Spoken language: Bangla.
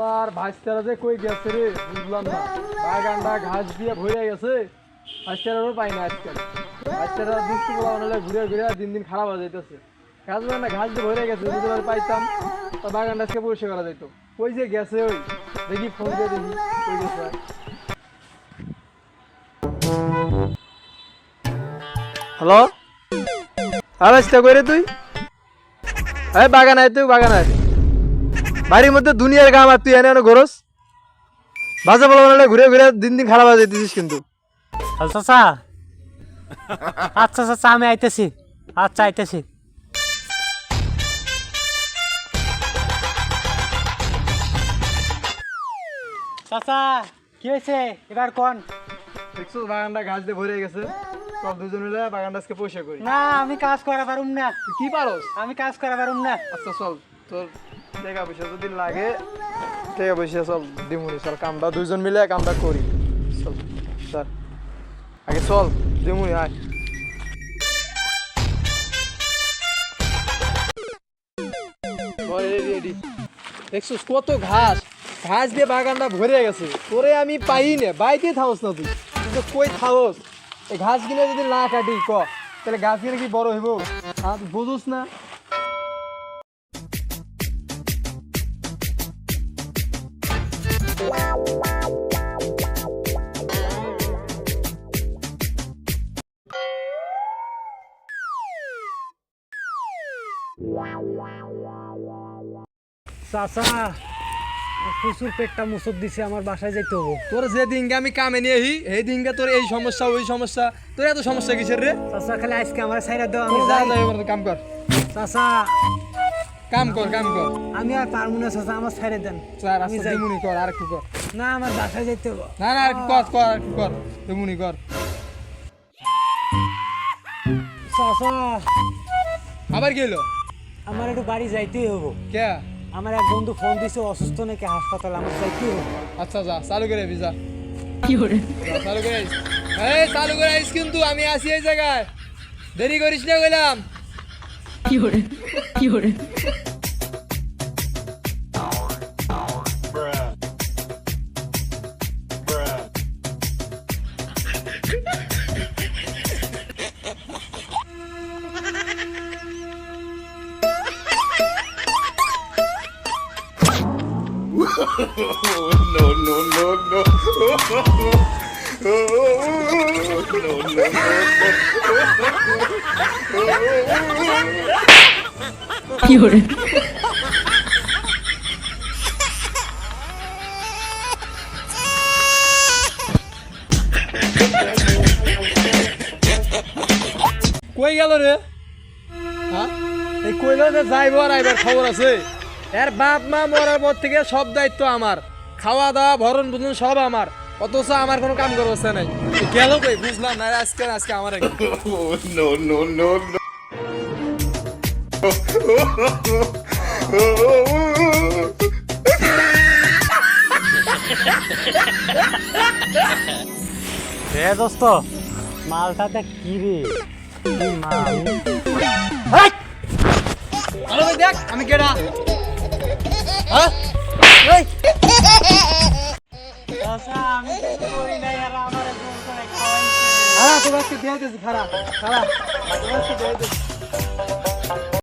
আর ভাইস্তারা যে কই গেছে রে বুঝলাম না। বাগানটা ঘাস দিয়ে ভরে গেছে, ভাইস্তারাও পাই না আজকাল। ভাইস্তারা দুষ্টু বলা হলে ঘুরে ঘুরে দিন দিন খারাপ হয়ে যাইতেছে। ঘাস বাগানটা ঘাস দিয়ে ভরে গেছে, যদি পাইতাম তা বাগানটা আজকে পরিষ্কার করা যেত। কই যে গেছে ওই, দেখি ফোন দিয়ে দেখি কই গেছে। হ্যালো, আওয়াজটা কই রে তুই? এই বাগান আয়, তুই বাগান আয়। বাড়ির মধ্যে দুনিয়ার কাম আর তুই এনে এনে ঘোরস। বাজে বলা বলে ঘুরে ঘুরে দিন দিন খারাপ হয়ে যেতেছিস কিন্তু। চাচা, আচ্ছা চাচা আমি আইতেছি। আচ্ছা আইতেছি। চাচা কি হয়েছে এবার কোন? দেখছো বাগানটা ঘাস দিয়ে ভরে গেছে, সব দুজন মিলে বাগানটা আজকে পয়সা করি। না আমি কাজ করা পারুম না। তুই কি পারস? আমি কাজ করা পারুম না। আচ্ছা চল, তোর টাকা পয়সা যদি লাগে টাকা পয়সা চল দিমুনি। চল কামটা দুইজন মিলে কামটা করি। চল স্যার, আগে চল দিমুনি আয়। দেখছিস কত ঘাস, ঘাস দিয়ে বাগানটা ভরে গেছে। তোরে আমি পাই না, বাইতে থাকস না তুই, কিন্তু কই থাকস? এই ঘাস কিনে যদি না কাটি ক, তাহলে গাছ কিনে কি বড় হইব? হ্যাঁ বুঝুস না? চাচা প্রচুর পেটটা মুসুর দিছে, আমার বাসায় যাইতে হবো। তোর যে দিনকে আমি কামে নিয়ে আহি এই দিনকে তোর এই সমস্যা ওই সমস্যা, তোর এত সমস্যা কিসের রে? চাচা খালি আজকে আমার সাইরা দাও, আমি তোর যা যাই। যা কাম কর, চাচা কাম কর, কাম কর। আমি আর পারবো না চাচা, আমার সাইরা দেন। স্যার আমি আচ্ছা যাই। দিমুনি কর, আর একটু কর। না আমার বাসায় যাইতে হবো। না না আর একটু কর, কর আর একটু কর, দিমুনি কর। চাচা আবার কি হলো? আমার একটু বাড়ি যাইতেই হবো। কে? আমার এক বন্ধু ফোন দিছে অসুস্থ নাকি হাসপাতাল, আমার যাইতেই হবো। আচ্ছা যা, চালু করে আইবি, যা। কি করে? চালু করে আইস। এই চালু করে আইস, কিন্তু আমি আসি এই জায়গায়, দেরি করিস না কইলাম। কি করে কি করে কি করে কই গেল রে? হ্যাঁ এই কইলো যে যাইব আর আইবার খবর আছে। এর বাপ মা মরার পর থেকে সব দায়িত্ব আমার, খাওয়া দাওয়া ভরণ পোষণ সব আমার, অথচ আমার কোনো কাম করছে নাই। গেল কই বুঝলাম না। আজকে আজকে আমার no, no, no, no. রে দোস্ত, মালটাতে কি রে? কি মাল? আরে ভাই দেখ আমি কেডা। হ্যাঁ এই চাচা আমি কিছু করি নাই, আর আমার জোর করে খাওয়াইছে। খারাপ, তোমাকে দিয়ে দিয়েছি, খারাপ খারাপ, তোমাকে দিয়ে দিয়েছি।